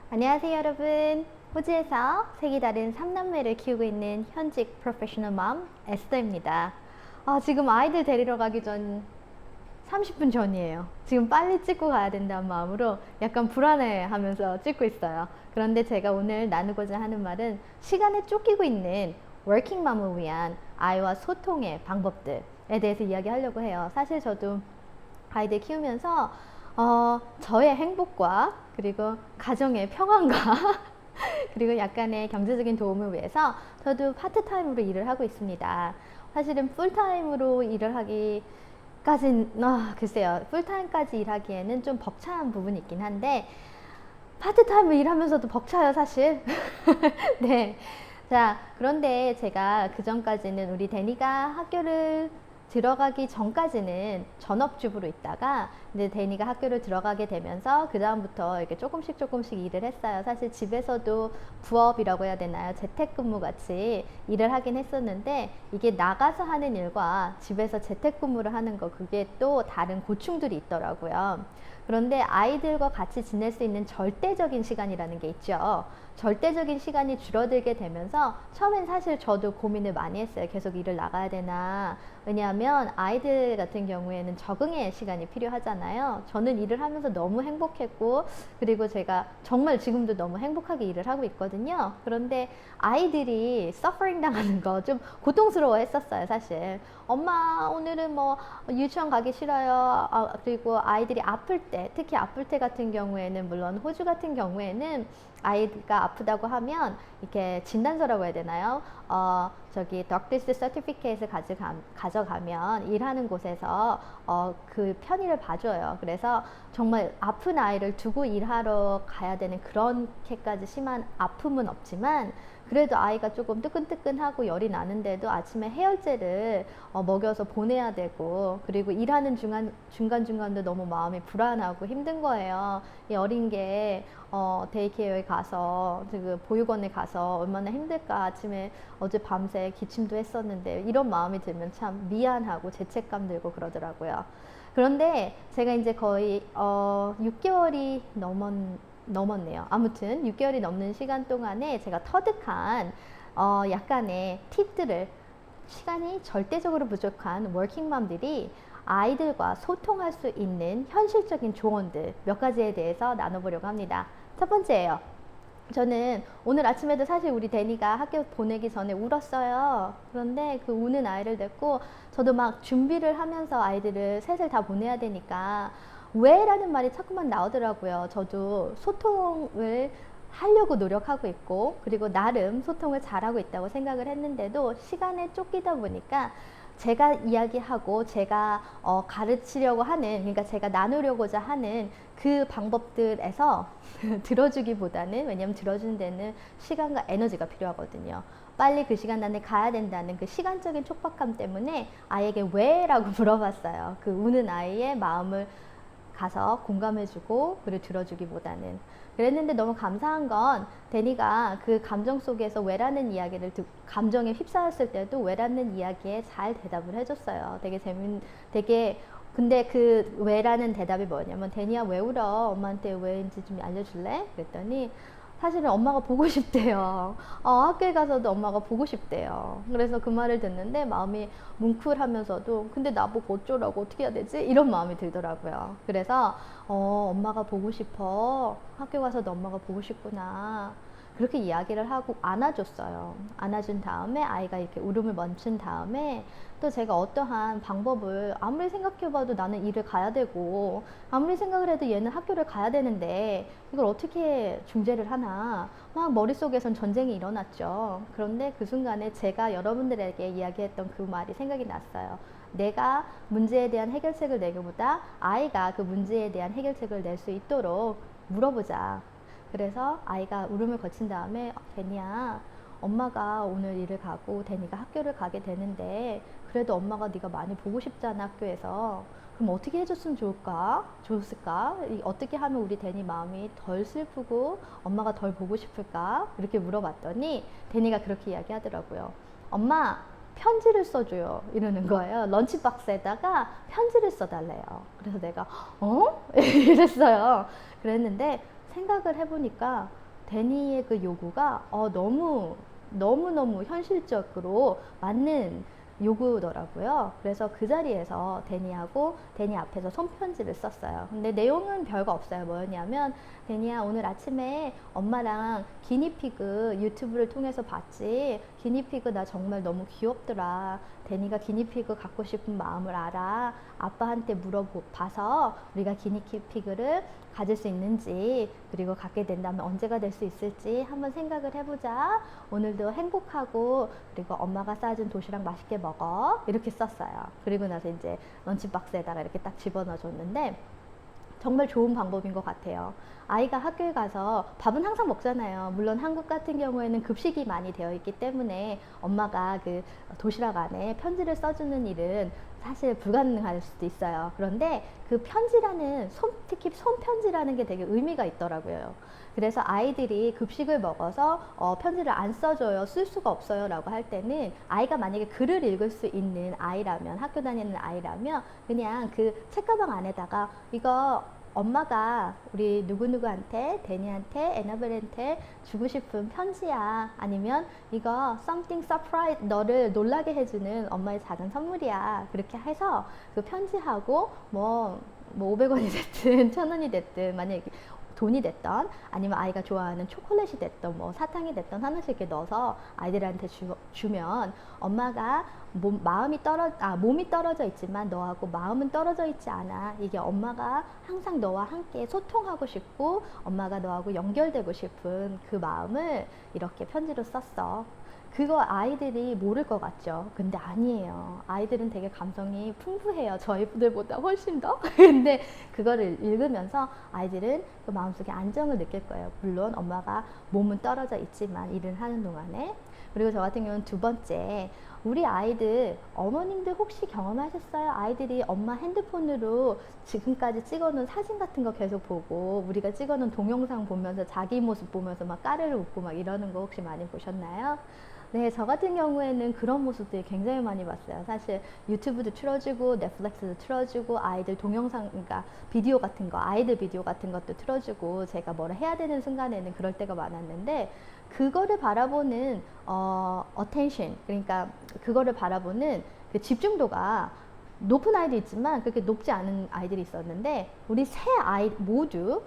안녕하세요 여러분. 호주에서 색이 다른 3남매를 키우고 있는 현직 프로페셔널 맘 에스더입니다. 지금 아이들 데리러 가기 전 30분 전이에요. 지금 빨리 찍고 가야 된다는 마음으로 약간 불안해 하면서 찍고 있어요. 그런데 제가 오늘 나누고자 하는 말은 시간에 쫓기고 있는 워킹맘을 위한 아이와 소통의 방법들에 대해서 이야기하려고 해요. 사실 저도 아이들 키우면서 저의 행복과 그리고 가정의 평안과 그리고 약간의 경제적인 도움을 위해서 저도 파트타임으로 일을 하고 있습니다. 사실은 풀타임으로 일을 하기까진 글쎄요, 풀타임까지 일하기에는 좀 벅찬 부분이 있긴 한데 파트타임으로 일하면서도 벅차요 사실. 네. 자, 그런데 제가 그 전까지는 우리 데니가 학교를 들어가기 전까지는 전업주부로 있다가 이제 데니가 학교를 들어가게 되면서 그 다음부터 이렇게 조금씩 일을 했어요. 사실 집에서도 부업이라고 해야 되나요? 재택근무 같이 일을 하긴 했었는데 이게 나가서 하는 일과 집에서 재택근무를 하는 거 그게 또 다른 고충들이 있더라고요. 그런데 아이들과 같이 지낼 수 있는 절대적인 시간이라는 게 있죠. 절대적인 시간이 줄어들게 되면서 처음엔 사실 저도 고민을 많이 했어요. 계속 일을 나가야 되나. 왜냐하면 아이들 같은 경우에는 적응의 시간이 필요하잖아요. 저는 일을 하면서 너무 행복했고 그리고 제가 정말 지금도 너무 행복하게 일을 하고 있거든요. 그런데 아이들이 서퍼링 당하는 거 좀 고통스러워 했었어요 사실. 엄마 오늘은 뭐 유치원 가기 싫어요. 그리고 아이들이 아플 때, 특히 아플 때 같은 경우에는 물론 호주 같은 경우에는 아이가 아프다고 하면 이렇게 진단서라고 해야 되나요? 저기 doctor's certificate을 가져가면 일하는 곳에서 그 편의를 봐줘요. 그래서 정말 아픈 아이를 두고 일하러 가야 되는 그렇게까지 심한 아픔은 없지만 그래도 아이가 조금 뜨끈뜨끈하고 열이 나는데도 아침에 해열제를 먹여서 보내야 되고 그리고 일하는 중간중간도 너무 마음이 불안하고 힘든 거예요. 이 어린 게 데이케어에 가서 그 보육원에 가서 얼마나 힘들까. 아침에 어제 밤새 기침도 했었는데 이런 마음이 들면 참 미안하고 죄책감 들고 그러더라고요. 그런데 제가 이제 거의 6개월이 넘었네요. 아무튼 6개월이 넘는 시간 동안에 제가 터득한 약간의 팁들을 시간이 절대적으로 부족한 워킹맘들이 아이들과 소통할 수 있는 현실적인 조언들 몇 가지에 대해서 나눠보려고 합니다. 첫 번째예요. 저는 오늘 아침에도 사실 우리 데니가 학교 보내기 전에 울었어요. 그런데 그 우는 아이를 데리고 저도 막 준비를 하면서 아이들을 셋을 다 보내야 되니까 왜? 라는 말이 자꾸만 나오더라고요. 저도 소통을 하려고 노력하고 있고 그리고 나름 소통을 잘하고 있다고 생각을 했는데도 시간에 쫓기다 보니까 제가 이야기하고 제가 가르치려고 하는, 그러니까 제가 나누려고자 하는 그 방법들에서 들어주기보다는, 왜냐면 들어주는 데는 시간과 에너지가 필요하거든요. 빨리 그 시간 안에 가야 된다는 그 시간적인 촉박함 때문에 아이에게 왜? 라고 물어봤어요. 그 우는 아이의 마음을 가서 공감해주고 그를 들어주기보다는. 그랬는데 너무 감사한 건 데니가 그 감정 속에서 왜라는 이야기를 감정에 휩싸였을 때도 왜라는 이야기에 잘 대답을 해줬어요. 되게 근데 그 왜라는 대답이 뭐냐면 데니야 왜 울어? 엄마한테 왜인지 좀 알려줄래? 그랬더니 사실은 엄마가 보고 싶대요. 학교에 가서도 엄마가 보고 싶대요. 그래서 그 말을 듣는데 마음이 뭉클하면서도 근데 나보고 어쩌라고 어떻게 해야 되지? 이런 마음이 들더라고요. 그래서 엄마가 보고 싶어. 학교 가서도 엄마가 보고 싶구나. 그렇게 이야기를 하고 안아줬어요. 안아준 다음에 아이가 이렇게 울음을 멈춘 다음에 또 제가 어떠한 방법을 아무리 생각해봐도 나는 일을 가야 되고 아무리 생각을 해도 얘는 학교를 가야 되는데 이걸 어떻게 중재를 하나 막 머릿속에선 전쟁이 일어났죠. 그런데 그 순간에 제가 여러분들에게 이야기했던 그 말이 생각이 났어요. 내가 문제에 대한 해결책을 내기보다 아이가 그 문제에 대한 해결책을 낼 수 있도록 물어보자. 그래서 아이가 울음을 거친 다음에 데니야 엄마가 오늘 일을 가고 데니가 학교를 가게 되는데 그래도 엄마가 네가 많이 보고 싶잖아 학교에서. 그럼 어떻게 해줬으면 좋았을까? 어떻게 하면 우리 데니 마음이 덜 슬프고 엄마가 덜 보고 싶을까? 이렇게 물어봤더니 데니가 그렇게 이야기하더라고요. 엄마 편지를 써줘요 이러는 거예요. 런치박스에다가 편지를 써달래요. 그래서 내가 이랬어요. 그랬는데 생각을 해보니까 데니의 그 요구가 너무너무 현실적으로 맞는 요구더라고요. 그래서 그 자리에서 데니 앞에서 손편지를 썼어요. 근데 내용은 별거 없어요. 뭐였냐면, 데니야, 오늘 아침에 엄마랑 기니피그 유튜브를 통해서 봤지. 기니피그 나 정말 너무 귀엽더라. 데니가 기니피그 갖고 싶은 마음을 알아. 아빠한테 물어봐서 우리가 기니피그를 가질 수 있는지, 그리고 갖게 된다면 언제가 될 수 있을지 한번 생각을 해보자. 오늘도 행복하고, 그리고 엄마가 싸준 도시락 맛있게 먹어. 이렇게 썼어요. 그리고 나서 이제 런치박스에다가 이렇게 딱 집어넣어 줬는데, 정말 좋은 방법인 것 같아요. 아이가 학교에 가서 밥은 항상 먹잖아요. 물론 한국 같은 경우에는 급식이 많이 되어 있기 때문에 엄마가 그 도시락 안에 편지를 써주는 일은 사실 불가능할 수도 있어요. 그런데 그 편지라는 특히 손편지라는 게 되게 의미가 있더라고요. 그래서 아이들이 급식을 먹어서 편지를 안 써줘요, 쓸 수가 없어요 라고 할 때는, 아이가 만약에 글을 읽을 수 있는 아이라면, 학교 다니는 아이라면 그냥 그 책가방 안에다가 이거 엄마가 우리 누구누구한테, 데니한테, 에나벨한테 주고 싶은 편지야. 아니면 이거 something surprise, 너를 놀라게 해주는 엄마의 작은 선물이야. 그렇게 해서 그 편지하고 뭐 500원이 됐든 1000원이 됐든, 만약에 돈이 됐던, 아니면 아이가 좋아하는 초콜릿이 됐던, 뭐 사탕이 됐던 하나씩 이렇게 넣어서 아이들한테 주면, 엄마가 몸이 떨어져 있지만 너하고 마음은 떨어져 있지 않아. 이게 엄마가 항상 너와 함께 소통하고 싶고 엄마가 너하고 연결되고 싶은 그 마음을 이렇게 편지로 썼어. 그거 아이들이 모를 것 같죠? 근데 아니에요. 아이들은 되게 감성이 풍부해요. 저희들보다 훨씬 더. 근데 그거를 읽으면서 아이들은 그 마음속에 안정을 느낄 거예요. 물론 엄마가 몸은 떨어져 있지만 일을 하는 동안에. 그리고 저 같은 경우는 두 번째, 우리 아이들, 어머님들 혹시 경험하셨어요? 아이들이 엄마 핸드폰으로 지금까지 찍어놓은 사진 같은 거 계속 보고, 우리가 찍어놓은 동영상 보면서 자기 모습 보면서 막 까르르 웃고 막 이러는 거 혹시 많이 보셨나요? 네, 저 같은 경우에는 그런 모습들이 굉장히 많이 봤어요. 사실 유튜브도 틀어주고 넷플릭스도 틀어주고 아이들 동영상, 그러니까 비디오 같은 거, 아이들 비디오 같은 것도 틀어주고, 제가 뭐를 해야 되는 순간에는 그럴 때가 많았는데, 그거를 바라보는 attention, 그러니까 그거를 바라보는 그 집중도가 높은 아이도 있지만 그렇게 높지 않은 아이들이 있었는데, 우리 세 아이 모두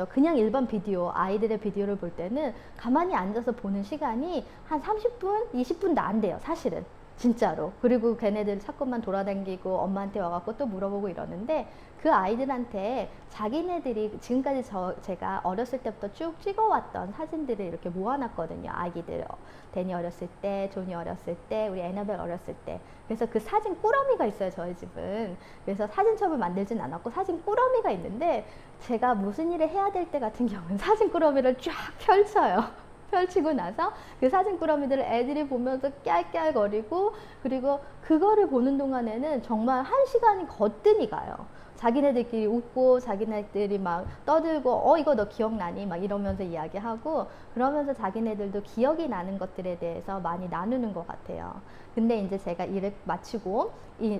그냥 일반 비디오, 아이들의 비디오를 볼 때는 가만히 앉아서 보는 시간이 한 30분, 20분도 안 돼요, 사실은. 진짜로. 그리고 걔네들 자꾸만 돌아다니고 엄마한테 와갖고 또 물어보고 이러는데, 그 아이들한테 자기네들이 지금까지 제가 어렸을 때부터 쭉 찍어왔던 사진들을 이렇게 모아놨거든요. 아기들, 데니 어렸을 때, 조니 어렸을 때, 우리 에나벨 어렸을 때. 그래서 그 사진 꾸러미가 있어요, 저희 집은. 그래서 사진첩을 만들진 않았고 사진 꾸러미가 있는데, 제가 무슨 일을 해야 될 때 같은 경우는 사진 꾸러미를 쫙 펼쳐요. 펼치고 나서 그 사진 꾸러미들을 애들이 보면서 깨알깨알거리고, 그리고 그거를 보는 동안에는 정말 1시간이 거뜬히 가요. 자기네들끼리 웃고, 자기네들이 막 떠들고, 이거 너 기억나니? 막 이러면서 이야기하고, 그러면서 자기네들도 기억이 나는 것들에 대해서 많이 나누는 것 같아요. 근데 이제 제가 일을 마치고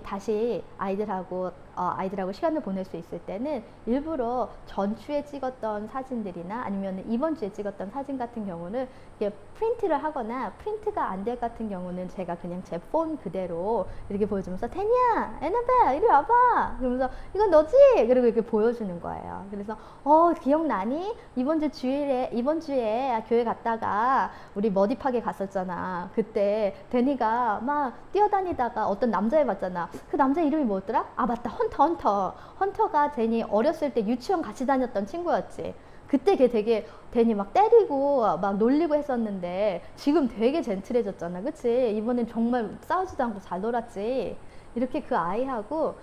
다시 아이들하고 시간을 보낼 수 있을 때는 일부러 전주에 찍었던 사진들이나 아니면 이번 주에 찍었던 사진 같은 경우는 이게 프린트를 하거나, 프린트가 안 될 같은 경우는 제가 그냥 제 폰 그대로 이렇게 보여주면서, 데니야, 에나벨 이리 와봐, 그러면서 이건 너지? 그리고 이렇게 보여주는 거예요. 그래서 기억나니? 이번 주에 교회 갔다가 우리 머디팍에 갔었잖아. 그때 데니가 막 뛰어다니다가 어떤 남자애 봤잖아. 그 남자 이름이 뭐였더라? 아 맞다, 헌터가 데니 어렸을 때 유치원 같이 다녔던 친구였지. 그때 걔 되게 데니 막 때리고 막 놀리고 했었는데 지금 되게 젠틀해졌잖아, 그치? 이번엔 정말 싸우지도 않고 잘 놀았지. 이렇게 그 아이하고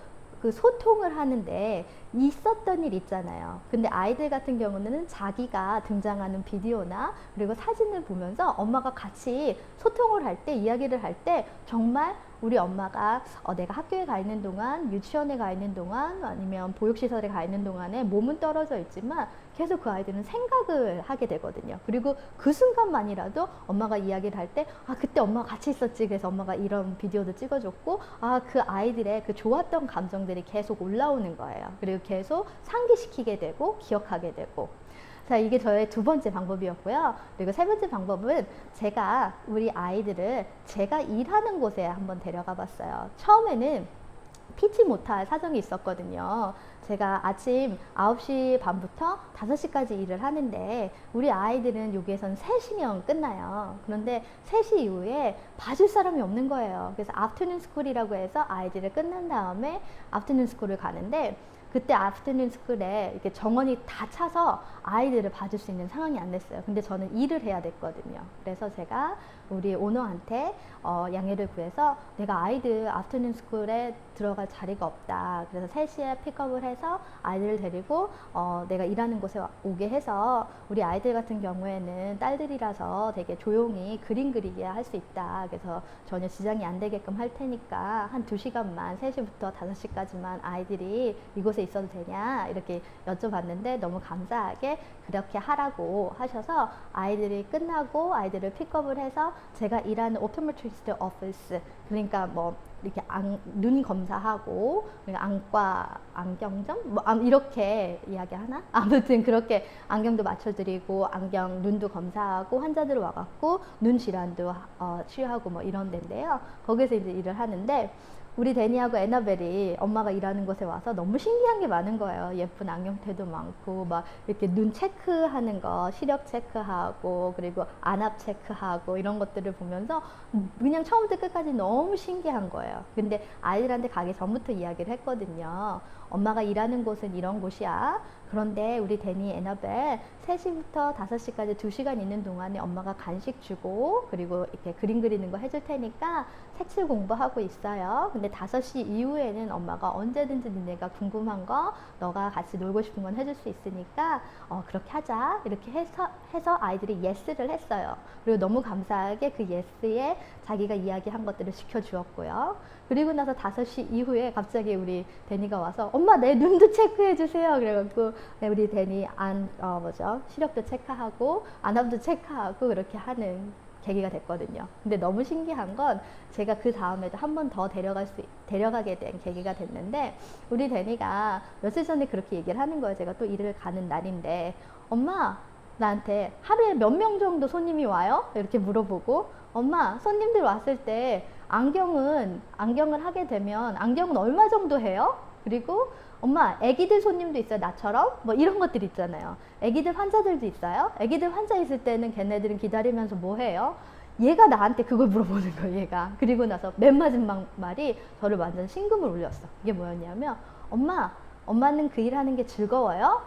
그 소통을 하는데 있었던 일 있잖아요. 근데 아이들 같은 경우는 자기가 등장하는 비디오나 그리고 사진을 보면서 엄마가 같이 소통을 할 때, 이야기를 할 때 정말 우리 엄마가 내가 학교에 가 있는 동안, 유치원에 가 있는 동안, 아니면 보육시설에 가 있는 동안에 몸은 떨어져 있지만 계속 그 아이들은 생각을 하게 되거든요. 그리고 그 순간만이라도 엄마가 이야기를 할 때, 그때 엄마가 같이 있었지, 그래서 엄마가 이런 비디오도 찍어줬고, 그 아이들의 그 좋았던 감정들이 계속 올라오는 거예요. 그리고 계속 상기시키게 되고 기억하게 되고. 자, 이게 저의 두 번째 방법이었고요. 그리고 세 번째 방법은 제가 우리 아이들을 제가 일하는 곳에 한번 데려가 봤어요. 처음에는 피치 못할 사정이 있었거든요. 제가 아침 9시 반부터 5시까지 일을 하는데 우리 아이들은 여기에선 3시면 끝나요. 그런데 3시 이후에 봐줄 사람이 없는 거예요. 그래서 아프터눈 스쿨이라고 해서 아이들을 끝난 다음에 아프터눈 스쿨을 가는데 그때 아프터눈 스쿨에 이렇게 정원이 다 차서 아이들을 봐줄 수 있는 상황이 안 됐어요. 근데 저는 일을 해야 됐거든요. 그래서 제가 우리 오너한테 양해를 구해서 내가 아이들 아프터눈 스쿨에 들어갈 자리가 없다. 그래서 3시에 픽업을 해서 아이들을 데리고 내가 일하는 곳에 오게 해서 우리 아이들 같은 경우에는 딸들이라서 되게 조용히 그림 그리게 할 수 있다. 그래서 전혀 지장이 안 되게끔 할 테니까 한 2시간만 3시부터 5시까지만 아이들이 이곳에 있어도 되냐 이렇게 여쭤봤는데 너무 감사하게 그렇게 하라고 하셔서 아이들이 끝나고 아이들을 픽업을 해서 제가 일하는 옵토메트리스트 오피스 그러니까 뭐 이렇게 눈 검사하고 안과 안경점 뭐 이렇게 이야기하나? 아무튼 그렇게 안경도 맞춰드리고 안경 눈도 검사하고 환자들 와갖고 눈 질환도 치료하고 뭐 이런 데인데요. 거기서 이제 일을 하는데 우리 데니하고 에나벨이 엄마가 일하는 곳에 와서 너무 신기한 게 많은 거예요. 예쁜 안경테도 많고 막 이렇게 눈 체크하는 거 시력 체크하고 그리고 안압 체크하고 이런 것들을 보면서 그냥 처음부터 끝까지 너무 신기한 거예요. 근데 아이들한테 가기 전부터 이야기를 했거든요. 엄마가 일하는 곳은 이런 곳이야. 그런데 우리 데니, 에나벨 3시부터 5시까지 2시간 있는 동안에 엄마가 간식 주고 그리고 이렇게 그림 그리는 거 해줄 테니까 색칠 공부하고 있어요. 근데 5시 이후에는 엄마가 언제든지 니네가 궁금한 거 너가 같이 놀고 싶은 건 해줄 수 있으니까 그렇게 하자 이렇게 해서 아이들이 예스를 했어요. 그리고 너무 감사하게 그 예스에 자기가 이야기한 것들을 시켜주었고요. 그리고 나서 5시 이후에 갑자기 우리 데니가 와서 엄마 내 눈도 체크해 주세요. 그래갖고 우리 데니 시력도 체크하고 안압도 체크하고 그렇게 하는 계기가 됐거든요. 근데 너무 신기한 건 제가 그 다음에도 한 번 더 데려가게 된 계기가 됐는데 우리 데니가 며칠 전에 그렇게 얘기를 하는 거예요. 제가 또 일을 가는 날인데 엄마 나한테 하루에 몇 명 정도 손님이 와요? 이렇게 물어보고 엄마 손님들 왔을 때 안경을 하게 되면 안경은 얼마 정도 해요? 그리고 엄마 애기들 손님도 있어요 나처럼? 뭐 이런 것들 있잖아요. 애기들 환자들도 있어요. 애기들 환자 있을 때는 걔네들은 기다리면서 뭐 해요? 얘가 나한테 그걸 물어보는 거예요. 얘가. 그리고 나서 맨 마지막 말이 저를 완전 심금을 울렸어. 이게 뭐였냐면 엄마는 그 일하는 게 즐거워요?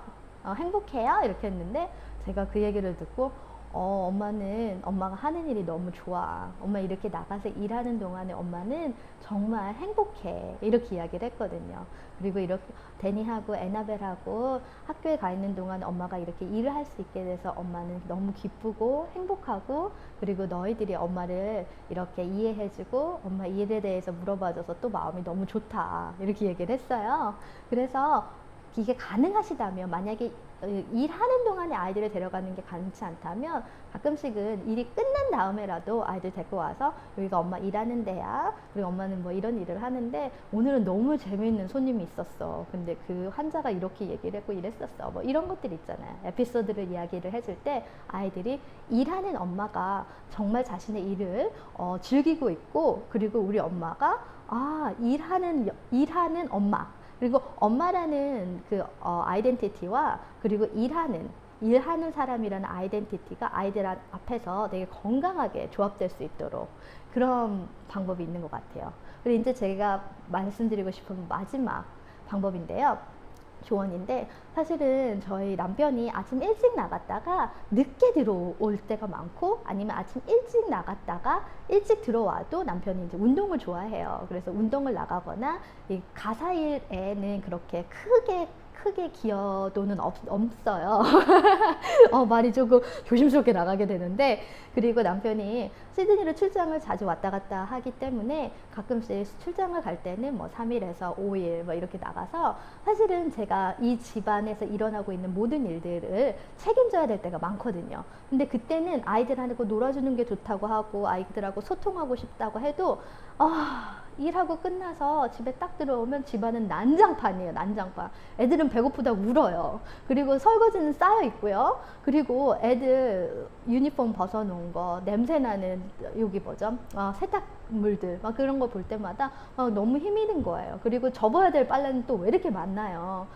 행복해요? 이렇게 했는데 제가 그 얘기를 듣고 엄마가 하는 일이 너무 좋아. 엄마 이렇게 나가서 일하는 동안에 엄마는 정말 행복해. 이렇게 이야기를 했거든요. 그리고 이렇게 데니하고 에나벨하고 학교에 가 있는 동안 엄마가 이렇게 일을 할 수 있게 돼서 엄마는 너무 기쁘고 행복하고 그리고 너희들이 엄마를 이렇게 이해해주고 엄마 일에 대해서 물어봐줘서 또 마음이 너무 좋다. 이렇게 얘기를 했어요. 그래서 이게 가능하시다면 만약에 일하는 동안에 아이들을 데려가는 게 가능치 않다면 가끔씩은 일이 끝난 다음에라도 아이들 데리고 와서 여기가 엄마 일하는 데야. 그리고 엄마는 뭐 이런 일을 하는데 오늘은 너무 재미있는 손님이 있었어. 근데 그 환자가 이렇게 얘기를 했고 이랬었어. 뭐 이런 것들 있잖아요. 에피소드를 이야기를 해줄 때 아이들이 일하는 엄마가 정말 자신의 일을 즐기고 있고 그리고 우리 엄마가 일하는 엄마 그리고 엄마라는 그 아이덴티티와 그리고 일하는 사람이라는 아이덴티티가 아이들 앞에서 되게 건강하게 조합될 수 있도록 그런 방법이 있는 것 같아요. 그리고 이제 제가 말씀드리고 싶은 마지막 방법인데요. 조언인데 사실은 저희 남편이 아침 일찍 나갔다가 늦게 들어올 때가 많고 아니면 아침 일찍 나갔다가 일찍 들어와도 남편이 이제 운동을 좋아해요. 그래서 운동을 나가거나 이 가사일에는 그렇게 크게 기여도는 없어요. 말이 조금 조심스럽게 나가게 되는데 그리고 남편이 시드니로 출장을 자주 왔다 갔다 하기 때문에 가끔씩 출장을 갈 때는 뭐 3일에서 5일 뭐 이렇게 나가서 사실은 제가 이 집안에서 일어나고 있는 모든 일들을 책임져야 될 때가 많거든요. 근데 그때는 아이들하고 놀아주는 게 좋다고 하고 아이들하고 소통하고 싶다고 해도 일하고 끝나서 집에 딱 들어오면 집안은 난장판이에요. 난장판. 애들은 배고프다고 울어요. 그리고 설거지는 쌓여 있고요. 그리고 애들 유니폼 벗어놓은 거, 냄새나는 여기 뭐죠? 세탁물들 막 그런 거 볼 때마다 막 너무 힘이 든 거예요. 그리고 접어야 될 빨래는 또 왜 이렇게 많나요?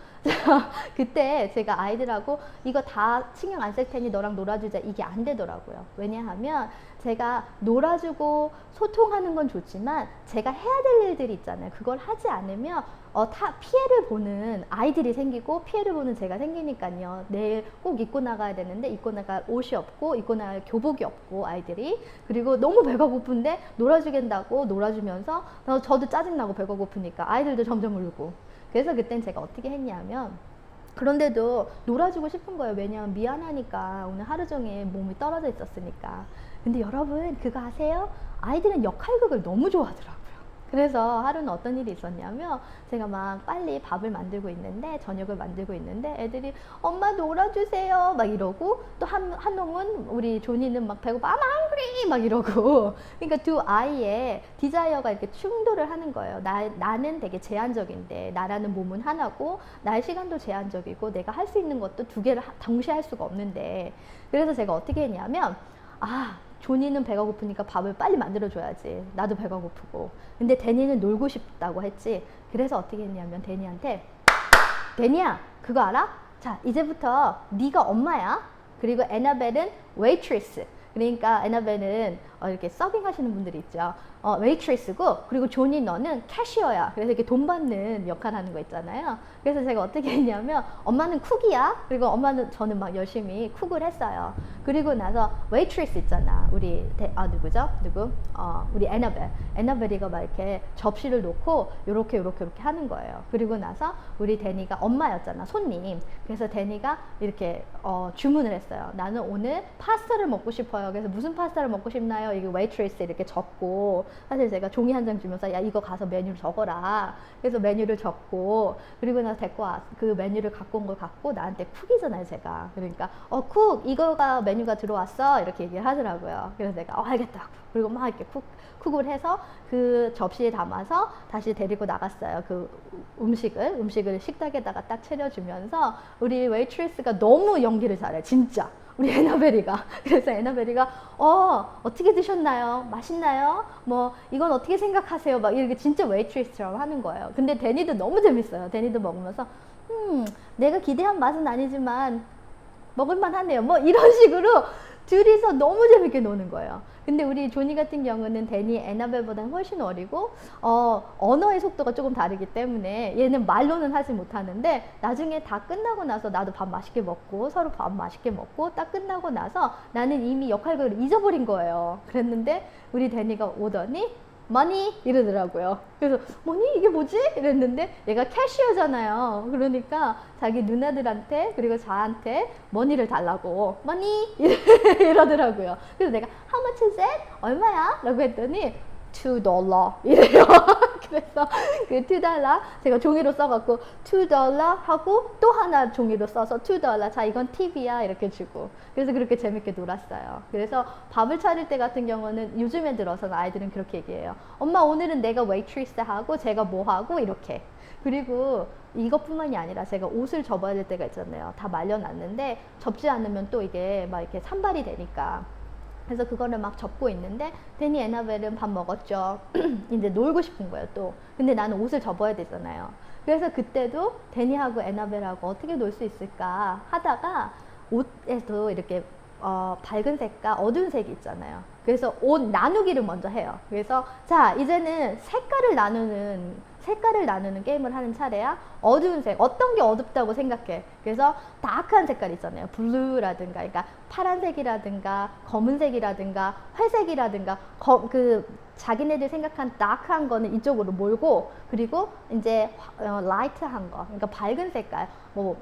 그때 제가 아이들하고 이거 다 신경 안 쓸 테니 너랑 놀아주자, 이게 안 되더라고요. 왜냐하면 제가 놀아주고 소통하는 건 좋지만 제가 해야 될 일들이 있잖아요. 그걸 하지 않으면 다 피해를 보는 아이들이 생기고 피해를 보는 제가 생기니까요. 내일 꼭 입고 나가야 되는데 입고 나갈 옷이 없고 입고 나갈 교복이 없고 아이들이, 그리고 너무 배가 고픈데 놀아주겠다고 놀아주면서 저도 짜증나고 배가 고프니까 아이들도 점점 울고. 그래서 그땐 제가 어떻게 했냐면, 그런데도 놀아주고 싶은 거예요. 왜냐하면 미안하니까, 오늘 하루 종일 몸이 떨어져 있었으니까. 근데 여러분 그거 아세요? 아이들은 역할극을 너무 좋아하더라고요. 그래서 하루는 어떤 일이 있었냐면, 제가 막 빨리 밥을 만들고 있는데, 저녁을 만들고 있는데 애들이 엄마 놀아주세요 막 이러고, 또 한 놈은 우리 조니는 막 배고파 I'm hungry 막 이러고. 그러니까 두 아이의 디자이어가 이렇게 충돌을 하는 거예요. 나는 되게 제한적인데, 나라는 몸은 하나고 나의 시간도 제한적이고 내가 할 수 있는 것도 두 개를 동시에 할 수가 없는데. 그래서 제가 어떻게 했냐면, 조니는 배가 고프니까 밥을 빨리 만들어줘야지. 나도 배가 고프고. 근데 데니는 놀고 싶다고 했지. 그래서 어떻게 했냐면 데니한테, 데니야 그거 알아? 자, 이제부터 네가 엄마야. 그리고 에나벨은 웨이트리스. 그러니까 에나벨은 이렇게 서빙 하시는 분들이 있죠. 웨이트리스고, 그리고 조니 너는 캐시어야. 그래서 이렇게 돈 받는 역할 하는 거 있잖아요. 그래서 제가 어떻게 했냐면, 엄마는 쿡이야. 그리고 저는 막 열심히 쿡을 했어요. 그리고 나서 웨이트리스 있잖아. 우리 누구죠? 우리 에나벨이가 막 이렇게 접시를 놓고 요렇게 하는 거예요. 그리고 나서 우리 데니가 엄마였잖아, 손님. 그래서 데니가 이렇게 주문을 했어요. 나는 오늘 파스타를 먹고 싶어요. 그래서 무슨 파스타를 먹고 싶나요? 이게 웨이트리스에 이렇게 적고, 사실 제가 종이 한 장 주면서 야 이거 가서 메뉴를 적어라. 그래서 메뉴를 적고, 그리고 나서 그 메뉴를 갖고 온 걸 갖고 나한테 쿡이잖아요, 제가. 그러니까 쿡 이거가 메뉴가 들어왔어 이렇게 얘기를 하더라고요. 그래서 내가 알겠다고. 그리고 막 이렇게 쿡을 해서 그 접시에 담아서 다시 데리고 나갔어요. 그 음식을 식탁에다가 딱 차려주면서, 우리 웨이트리스가 너무 연기를 잘해, 진짜. 우리 에나벨이가. 그래서 에나벨이가 어떻게 드셨나요? 맛있나요? 뭐 이건 어떻게 생각하세요? 막 이렇게 진짜 웨이트리스처럼 하는 거예요. 근데 데니도 너무 재밌어요. 데니도 먹으면서 내가 기대한 맛은 아니지만 먹을만 하네요. 뭐 이런 식으로 둘이서 너무 재밌게 노는 거예요. 근데 우리 조니 같은 경우는 데니, 에나벨보다는 훨씬 어리고 언어의 속도가 조금 다르기 때문에 얘는 말로는 하지 못하는데, 나중에 다 끝나고 나서 나도 밥 맛있게 먹고 서로 밥 맛있게 먹고 딱 끝나고 나서 나는 이미 역할을 잊어버린 거예요. 그랬는데 우리 데니가 오더니 머니 이러더라고요. 그래서 머니 이게 뭐지? 이랬는데 얘가 캐시어잖아요. 그러니까 자기 누나들한테 그리고 저한테 머니를 달라고 머니 이러더라고요. 그래서 내가 how much is it? 얼마야? 라고 했더니 $2 이래요. 그래서 그 $2 제가 종이로 써갖고 $2 하고 또 하나 종이로 써서 $2 자 이건 팁이야 이렇게 주고. 그래서 그렇게 재밌게 놀았어요. 그래서 밥을 차릴 때 같은 경우는 요즘에 들어서는 아이들은 그렇게 얘기해요. 엄마 오늘은 내가 웨이트리스 하고 제가 뭐 하고 이렇게. 그리고 이것뿐만이 아니라 제가 옷을 접어야 될 때가 있잖아요. 다 말려놨는데 접지 않으면 또 이게 막 이렇게 산발이 되니까. 그래서 그거를 막 접고 있는데 데니, 에나벨은 밥 먹었죠. 이제 놀고 싶은 거예요 또. 근데 나는 옷을 접어야 되잖아요. 그래서 그때도 데니하고 에나벨하고 어떻게 놀 수 있을까 하다가 옷에도 이렇게 밝은 색과 어두운 색이 있잖아요. 그래서 옷 나누기를 먼저 해요. 그래서 자 이제는 색깔을 나누는 게임을 하는 차례야. 어두운 색, 어떤 게 어둡다고 생각해. 그래서 다크한 색깔 있잖아요. 블루라든가, 그러니까 파란색이라든가 검은색이라든가 회색이라든가 자기네들 생각한 다크한 거는 이쪽으로 몰고, 그리고 이제 라이트한 거, 그러니까 밝은 색깔, 뭐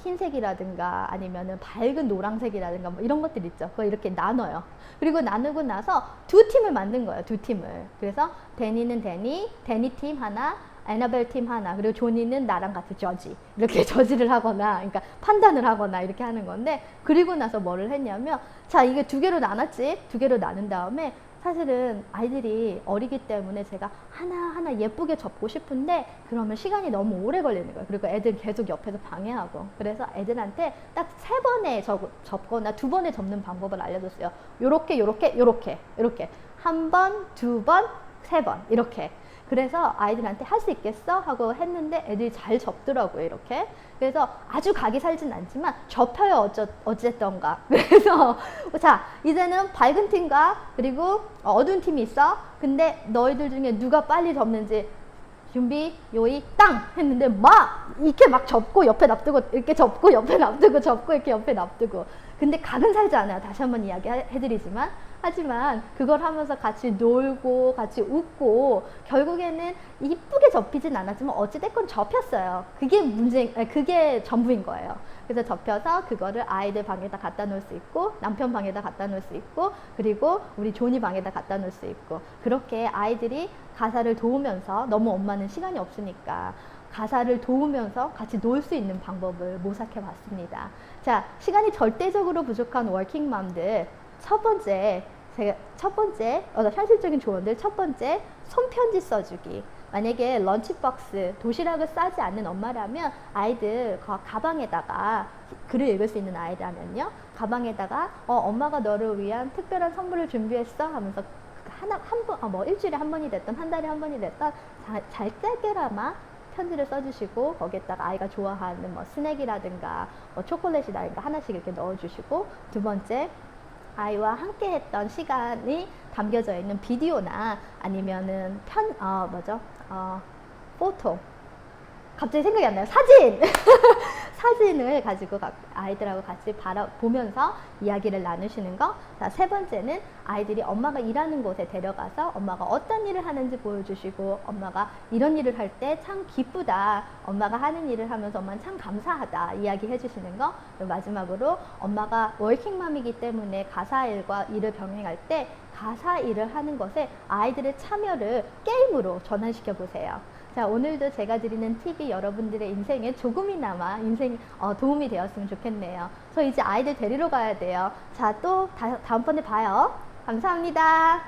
흰색이라든가 아니면은 밝은 노란색이라든가 뭐 이런 것들 있죠. 그거 이렇게 나눠요. 그리고 나누고 나서 두 팀을 만든 거예요. 두 팀을. 그래서 데니는 데니 팀 하나, 에나벨 팀 하나, 그리고 조니는 나랑 같이 저지, 이렇게 저지를 하거나, 그러니까 판단을 하거나 이렇게 하는 건데, 그리고 나서 뭐를 했냐면, 자 이게 두 개로 나눴지. 두 개로 나눈 다음에 사실은 아이들이 어리기 때문에 제가 하나하나 예쁘게 접고 싶은데 그러면 시간이 너무 오래 걸리는 거예요. 그리고 애들 계속 옆에서 방해하고. 그래서 애들한테 딱 3번에 접거나 2번에 접는 방법을 알려줬어요. 요렇게 요렇게 요렇게 요렇게 1번, 2번, 3번 이렇게. 그래서 아이들한테 할 수 있겠어? 하고 했는데 애들이 잘 접더라고요, 이렇게. 그래서 아주 각이 살진 않지만 접혀요, 어쨌던가. 그래서 자, 이제는 밝은 팀과 그리고 어두운 팀이 있어. 근데 너희들 중에 누가 빨리 접는지 준비, 요이, 땅! 했는데 막 이렇게 막 접고 옆에 납두고 이렇게 접고 옆에 납두고 접고 이렇게 옆에 납두고. 근데 각은 살지 않아요. 다시 한번 이야기 해드리지만. 하지만 그걸 하면서 같이 놀고 같이 웃고 결국에는 이쁘게 접히진 않았지만 어찌됐건 접혔어요. 그게 전부인 거예요. 그래서 접혀서 그거를 아이들 방에다 갖다 놓을 수 있고 남편 방에다 갖다 놓을 수 있고 그리고 우리 존이 방에다 갖다 놓을 수 있고 그렇게 아이들이 가사를 도우면서 너무 엄마는 시간이 없으니까 가사를 도우면서 같이 놀 수 있는 방법을 모색해 봤습니다. 자, 시간이 절대적으로 부족한 워킹맘들 첫 번째 현실적인 조언들 첫 번째 손편지 써주기. 만약에 런치박스 도시락을 싸지 않는 엄마라면 아이들 가방에다가 글을 읽을 수 있는 아이라면요 가방에다가 엄마가 너를 위한 특별한 선물을 준비했어 하면서 뭐 일주일에 한 번이 됐던 한 달에 한 번이 됐던 잘 짧게나마 편지를 써주시고 거기에다가 아이가 좋아하는 뭐 스낵이라든가 뭐 초콜릿이라든가 하나씩 이렇게 넣어주시고 두 번째 아이와 함께 했던 시간이 담겨져 있는 비디오나 아니면은 포토 갑자기 생각이 안 나요. 사진! 사진을 가지고 아이들하고 같이 보면서 이야기를 나누시는 거. 자, 세 번째는 아이들이 엄마가 일하는 곳에 데려가서 엄마가 어떤 일을 하는지 보여주시고 엄마가 이런 일을 할 때 참 기쁘다. 엄마가 하는 일을 하면서 엄마는 참 감사하다. 이야기해 주시는 거. 그리고 마지막으로 엄마가 워킹맘이기 때문에 가사 일과 일을 병행할 때 가사 일을 하는 것에 아이들의 참여를 게임으로 전환시켜 보세요. 자, 오늘도 제가 드리는 팁이 여러분들의 인생에 조금이나마 도움이 되었으면 좋겠네요. 저 이제 아이들 데리러 가야 돼요. 자, 또 다음번에 봐요. 감사합니다.